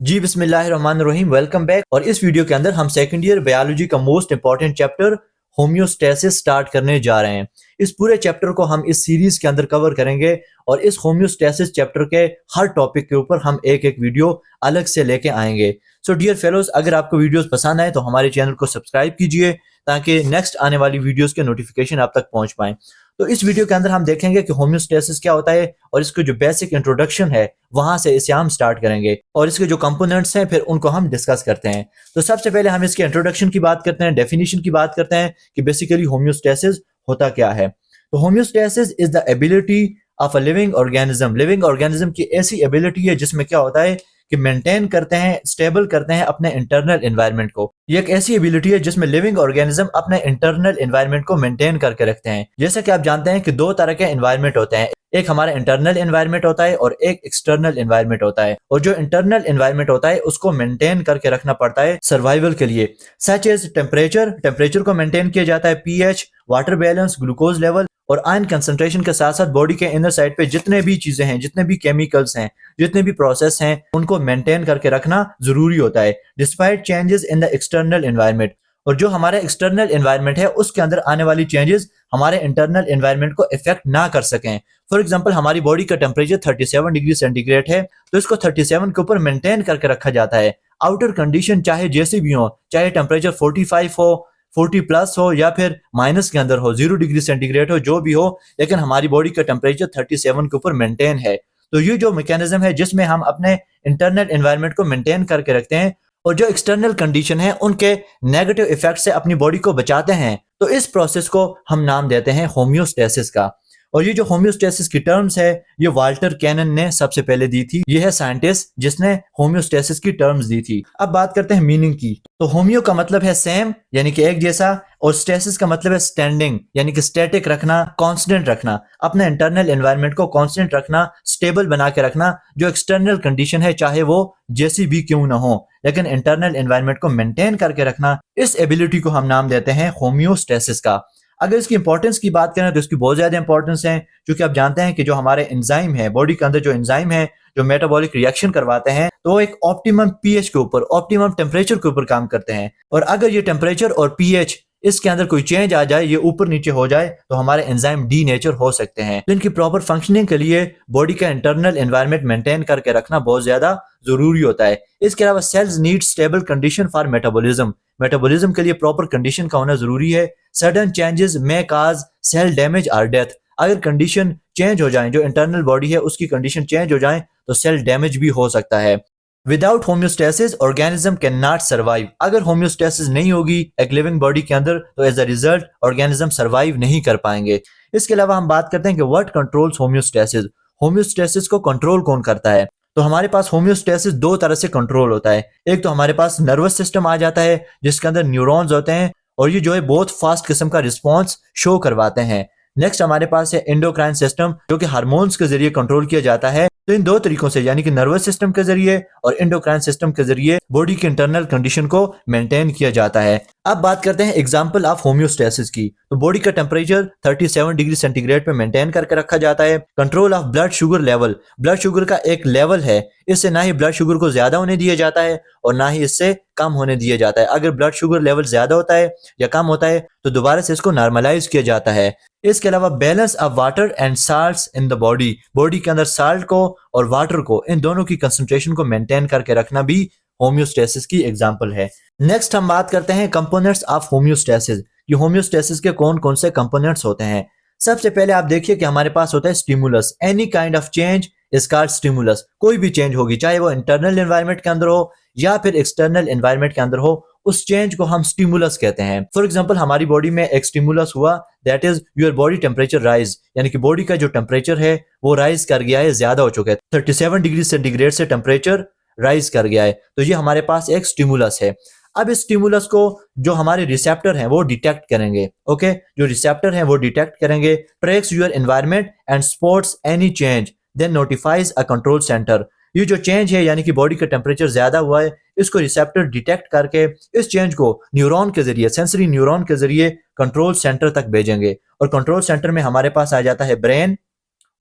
जी बिस्मिल्लाहिर्रहमानिर्रहीम, welcome back. और इस वीडियो के अंदर हम सेकंड ईयर बायोलॉजी का most important chapter homeostasis start करने जा रहे हैं। इस पूरे चैप्टर को हम इस सीरीज के अंदर कवर करेंगे और इस होम्योस्टेसिस चैप्टर के हर टॉपिक के ऊपर हम एक एक वीडियो अलग से लेके आएंगे। सो डियर फेलोज, अगर आपको वीडियोस पसंद आए तो हमारे चैनल को सब्सक्राइब कीजिए ताकि नेक्स्ट आने वाली वीडियोस के नोटिफिकेशन आप तक पहुंच पाए। तो इस वीडियो के अंदर हम देखेंगे कि होम्योस्टेसिस क्या होता है और इसको जो बेसिक इंट्रोडक्शन है वहां से इसे हम स्टार्ट करेंगे और इसके जो कंपोनेंट्स हैं फिर उनको हम डिस्कस करते हैं। तो सबसे पहले हम इसके इंट्रोडक्शन की बात करते हैं, डेफिनेशन की बात करते हैं कि बेसिकली होम्योस्टेसिस होता क्या है। तो homeostasis is the ability of a living organism. Living organism की ऐसी एबिलिटी है जिसमें क्या होता है कि मेंटेन करते हैं, स्टेबल करते हैं अपने इंटरनल एनवायरनमेंट को। ये एक ऐसी एबिलिटी है जिसमें लिविंग ऑर्गेनिज्म अपने इंटरनल एनवायरनमेंट को मेंटेन करके रखते हैं। जैसा कि आप जानते हैं कि दो तरह के एनवायरनमेंट होते हैं, एक हमारा इंटरनल एनवायरनमेंट होता है और एक एक्सटर्नल एनवायरनमेंट होता है। और जो इंटरनल एनवायरनमेंट होता है उसको मेंटेन करके रखना पड़ता है सर्वाइवल के लिए। सच एज टेम्परेचर, टेम्परेचर को मेंटेन किया जाता है, pH, water balance, glucose level और आयन कंसंट्रेशन के साथ साथ बॉडी के इनर साइड पे जितने भी चीजें हैं, जितने भी केमिकल्स हैं, जितने भी प्रोसेस हैं, उनको मेंटेन करके रखना जरूरी होता है despite changes in the external environment. और जो हमारे एक्सटर्नल एनवायरनमेंट है उसके अंदर आने वाली चेंजेस हमारे इंटरनल एनवायरनमेंट को इफेक्ट ना कर सकें। फॉर एग्जांपल, हमारी बॉडी का टेम्परेचर 37 डिग्री सेंटीग्रेड है तो इसको 37 के ऊपर मेंटेन करके रखा जाता है। आउटर कंडीशन चाहे जैसी भी हो, चाहे टेम्परेचर 45 हो, 40 प्लस हो या फिर माइनस के अंदर हो, 0 डिग्री सेंटीग्रेड हो, जो भी हो, लेकिन हमारी बॉडी का टेम्परेचर 37 के ऊपर मेंटेन है। तो ये जो मैकेनिज्म है जिसमें हम अपने इंटरनल एनवायरनमेंट को मेंटेन करके रखते हैं और जो एक्सटर्नल कंडीशन है उनके नेगेटिव इफेक्ट से अपनी बॉडी को बचाते हैं, तो इस प्रोसेस को हम नाम देते हैं होम्योस्टेसिस का। और ये जो होम्योस्टेसिस की टर्म्स है ये वाल्टर कैनन ने सबसे पहले दी थी। ये है साइंटिस्ट जिसने होम्योस्टेसिस की टर्म्स दी थी। अब बात करते हैं मीनिंग की। तो होम्यो का मतलब है सेम यानी कि एक जैसा, और स्टेसिस का मतलब है स्टैंडिंग यानी कि स्टैटिक रखना, कांस्टेंट रखना, अपने इंटरनल एनवायरनमेंट को कांस्टेंट रखना, स्टेबल बना के रखना। जो एक्सटर्नल कंडीशन है चाहे वो जैसी भी क्यों ना हो, लेकिन इंटरनल एनवायरनमेंट को मेंटेन करके रखना, इस एबिलिटी को हम नाम देते हैं होम्योस्टेसिस का। अगर इसकी इंपॉर्टेंस की बात करें तो इसकी बहुत ज्यादा इंपॉर्टेंस है, क्योंकि आप जानते हैं कि जो हमारे एंजाइम है, बॉडी के अंदर जो एंजाइम है जो मेटाबॉलिक रिएक्शन करवाते हैं, तो वो एक ऑप्टिमम पीएच के ऊपर, ऑप्टिमम टेम्परेचर के ऊपर काम करते हैं। और अगर ये टेम्परेचर और पीएच इसके अंदर कोई चेंज आ जाए, ये ऊपर नीचे हो जाए, तो हमारे एंजाइम डी नेचर हो सकते हैं। तो इनकी प्रॉपर फंक्शनिंग के लिए बॉडी का इंटरनल एनवायरनमेंट मेंटेन करके रखना बहुत ज्यादा जरूरी होता है। इसके अलावा cells need stable condition for metabolism. Metabolism के लिए प्रॉपर कंडीशन का होना जरूरी है। Sudden changes may cause cell damage और डेथ। अगर कंडीशन चेंज हो जाए, जो इंटरनल बॉडी है उसकी कंडीशन चेंज हो जाए, तो सेल डैमेज भी हो सकता है। Without homeostasis organism can not survive. अगर होम्योस्टेसिस नहीं होगी एक लिविंग बॉडी के अंदर, तो as a result organism survive नहीं कर पाएंगे। इसके अलावा हम बात करते हैं कि व्हाट कंट्रोल्स होम्योस्टेसिस। होम्योस्टेसिस को कंट्रोल कौन करता है? तो हमारे पास होम्योस्टेसिस दो तरह से कंट्रोल होता है। एक तो हमारे पास नर्वस सिस्टम आ जाता है जिसके अंदर न्यूरॉन्स होते हैं और ये जो है बहुत फास्ट किस्म का रिस्पॉन्स शो करवाते हैं। नेक्स्ट हमारे पास है एंडोक्राइन सिस्टम, जो कि हार्मोन्स के जरिए कंट्रोल किया जाता है। तो इन दो तरीकों से, यानी कि नर्वस सिस्टम के जरिए और एंडोक्राइन सिस्टम के जरिए, बॉडी के इंटरनल कंडीशन को मेंटेन किया जाता है। अब बात करते हैं एग्जांपल ऑफ होम्योस्टेसिस की। तो बॉडी का टेम्परेचर 37 डिग्री सेंटीग्रेड पे मेंटेन करके रखा जाता है। Control of blood sugar level. Blood sugar का एक लेवल है, इससे ना ही ब्लड शुगर को ज्यादा होने दिया जाता है और ना ही इससे कम होने दिया जाता है। अगर ब्लड शुगर लेवल ज्यादा होता है या कम होता है तो दोबारा से इसको नॉर्मलाइज किया जाता है। इसके अलावा balance of water and salts in the body. Body के अंदर साल्ट को और वाटर को, इन दोनों की कंसंट्रेशन को मेंटेन करके रखना भी होम्योस्टेसिस की एग्जांपल है। नेक्स्ट हम बात करते हैं कंपोनेंट्स ऑफ होम्योस्टेसिस। ये होम्योस्टेसिस के कौन कौन से कंपोनेंट्स होते हैं। सबसे पहले आप देखिए कि हमारे पास होता है stimulus. Any kind of change is called stimulus. कोई भी चेंज होगी, चाहे वो इंटरनल एनवायरनमेंट के अंदर हो या फिर एक्सटर्नल एनवायरनमेंट के अंदर हो, उस चेंज को हम स्टिमुलस कहते हैं। फॉर एग्जांपल, हमारी बॉडी में एक स्टिमुलस हुआ, that is your body temperature rise, यानी कि बॉडी का जो टेम्परेचर है वो राइज कर गया है, ज्यादा हो चुका है। 37 डिग्री सेंटीग्रेड से टेम्परेचर राइज कर गया है, तो ये हमारे पास एक स्टिमुलस है। अब इस स्टिमुलस को जो हमारे रिसेप्टर हैं वो डिटेक्ट करेंगे। ओके, जो रिसेप्टर हैं वो डिटेक्ट करेंगे। Tracks your environment and spots any change, then notifies a control centre. ये जो चेंज है, यानी कि बॉडी का टेम्परेचर ज्यादा हुआ है, इसको रिसेप्टर डिटेक्ट करके इस चेंज को न्यूरॉन के जरिए, सेंसरी न्यूरॉन के जरिए कंट्रोल सेंटर तक भेजेंगे। और कंट्रोल सेंटर में हमारे पास आ जाता है ब्रेन।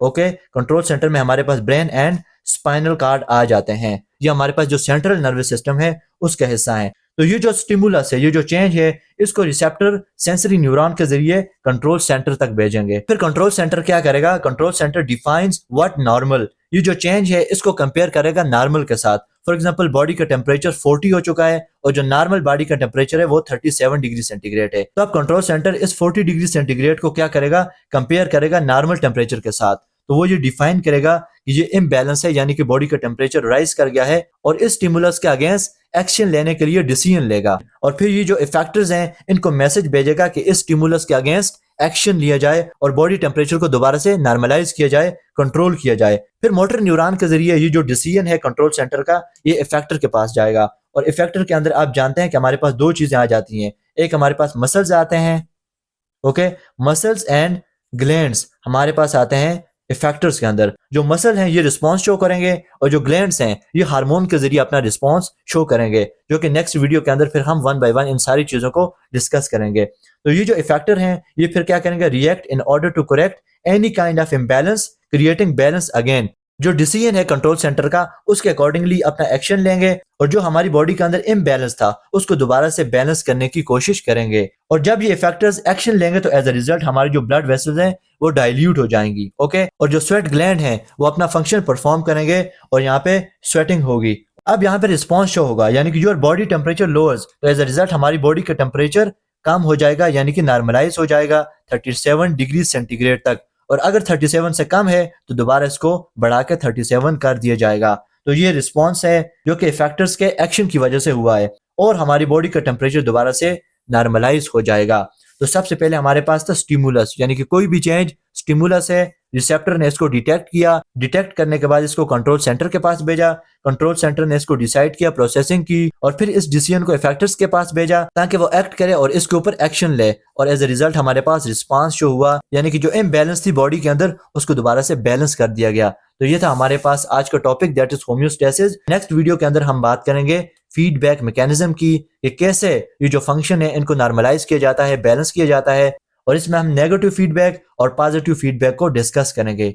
ओके, कंट्रोल सेंटर में हमारे पास ब्रेन एंड स्पाइनल कार्ड आ जाते हैं। ये हमारे पास जो सेंट्रल नर्वस सिस्टम है उसका हिस्सा है। तो ये जो स्टिमुलस है, ये जो चेंज है, इसको रिसेप्टर सेंसरी न्यूरॉन के जरिए कंट्रोल सेंटर तक भेजेंगे। फिर कंट्रोल सेंटर क्या करेगा? Control centre defines what normal. ये जो चेंज है इसको कंपेयर करेगा नॉर्मल के साथ। फॉर एग्जांपल बॉडी का टेम्परेचर 40 हो चुका है और जो नॉर्मल बॉडी का टेम्परेचर है वो 37 डिग्री सेंटीग्रेड है। तो अब कंट्रोल सेंटर इस 40 डिग्री सेंटीग्रेड को क्या करेगा? कंपेयर करेगा नॉर्मल टेम्परेचर के साथ। तो वो ये डिफाइन करेगा कि ये इम्बैलेंस है, यानी कि बॉडी का टेम्परेचर राइज कर गया है और इस स्टिमुलस के अगेंस्ट एक्शन लेने के लिए डिसीजन लेगा। और फिर ये जो इफेक्टर्स हैं इनको मैसेज भेजेगा कि इस स्टिमुलस के अगेंस्ट एक्शन लिया जाए और बॉडी टेम्परेचर को दोबारा से नॉर्मलाइज किया जाए, कंट्रोल किया जाए। फिर मोटर न्यूरॉन के जरिए ये जो डिसीजन है कंट्रोल सेंटर का, ये इफेक्टर के पास जाएगा। और इफेक्टर के अंदर आप जानते हैं कि हमारे पास दो चीजें आ जाती हैं। एक हमारे पास मसल्स आते हैं, ओके, मसल्स एंड ग्लैंड्स हमारे पास आते हैं इफेक्टर्स के अंदर। जो मसल हैं ये रिस्पांस शो करेंगे और जो ग्लैंड्स हैं ये हार्मोन के जरिए अपना रिस्पांस शो करेंगे, जो कि नेक्स्ट वीडियो के अंदर फिर हम वन बाय वन इन सारी चीजों को डिस्कस करेंगे। तो ये जो इफेक्टर हैं ये फिर क्या करेंगे? React in order to correct any kind of imbalance, creating balance again. जो डिसीजन है कंट्रोल सेंटर का उसके अकॉर्डिंगली अपना एक्शन लेंगे और जो हमारी बॉडी के अंदर इम्बैलेंस था उसको दोबारा से बैलेंस करने की कोशिश करेंगे। और जब ये इफेक्टर्स एक्शन लेंगे तो एज अ रिजल्ट हमारी जो ब्लड वेसल्स हैं वो डाइल्यूट हो जाएंगी, ओके। और जो स्वेट ग्लैंड है वो अपना फंक्शन परफॉर्म करेंगे और यहाँ पे स्वेटिंग होगी। अब यहाँ पे रिस्पॉन्स शो होगा, यानी कि योर बॉडी टेम्परेचर लोअर्स, तो एज अ रिजल्ट हमारी बॉडी का टेम्परेचर कम हो जाएगा, यानी कि नॉर्मलाइज हो जाएगा 37 डिग्री सेंटीग्रेड तक। और अगर 37 से कम है तो दोबारा इसको बढ़ा के 37 कर दिया जाएगा। तो ये रिस्पॉन्स है जो कि इफेक्टर्स के एक्शन की वजह से हुआ है और हमारी बॉडी का टेम्परेचर दोबारा से नॉर्मलाइज हो जाएगा। तो सबसे पहले हमारे पास था स्टिमुलस, यानी कि कोई भी चेंज स्टिमुलस है, रिसेप्टर ने इसको डिटेक्ट किया, डिटेक्ट करने के बाद इसको कंट्रोल सेंटर के पास भेजा, कंट्रोल सेंटर ने इसको डिसाइड किया, प्रोसेसिंग की और फिर इस डिसीजन को इफेक्टर्स के पास भेजा ताकि वो एक्ट करे और इसके ऊपर एक्शन ले। और एज ए रिजल्ट हमारे पास रिस्पांस शो हुआ, यानी कि जो इम्बैलेंस थी बॉडी के अंदर उसको दोबारा से बैलेंस कर दिया गया। तो ये था हमारे पास आज का topic, that is homeostasis. Next video के अंदर हम बात करेंगे फीडबैक मैकेनिज्म की, कि कैसे ये जो फंक्शन है इनको नॉर्मलाइज किया जाता है, बैलेंस किया जाता है। और इसमें हम नेगेटिव फीडबैक और पॉजिटिव फीडबैक को डिस्कस करेंगे।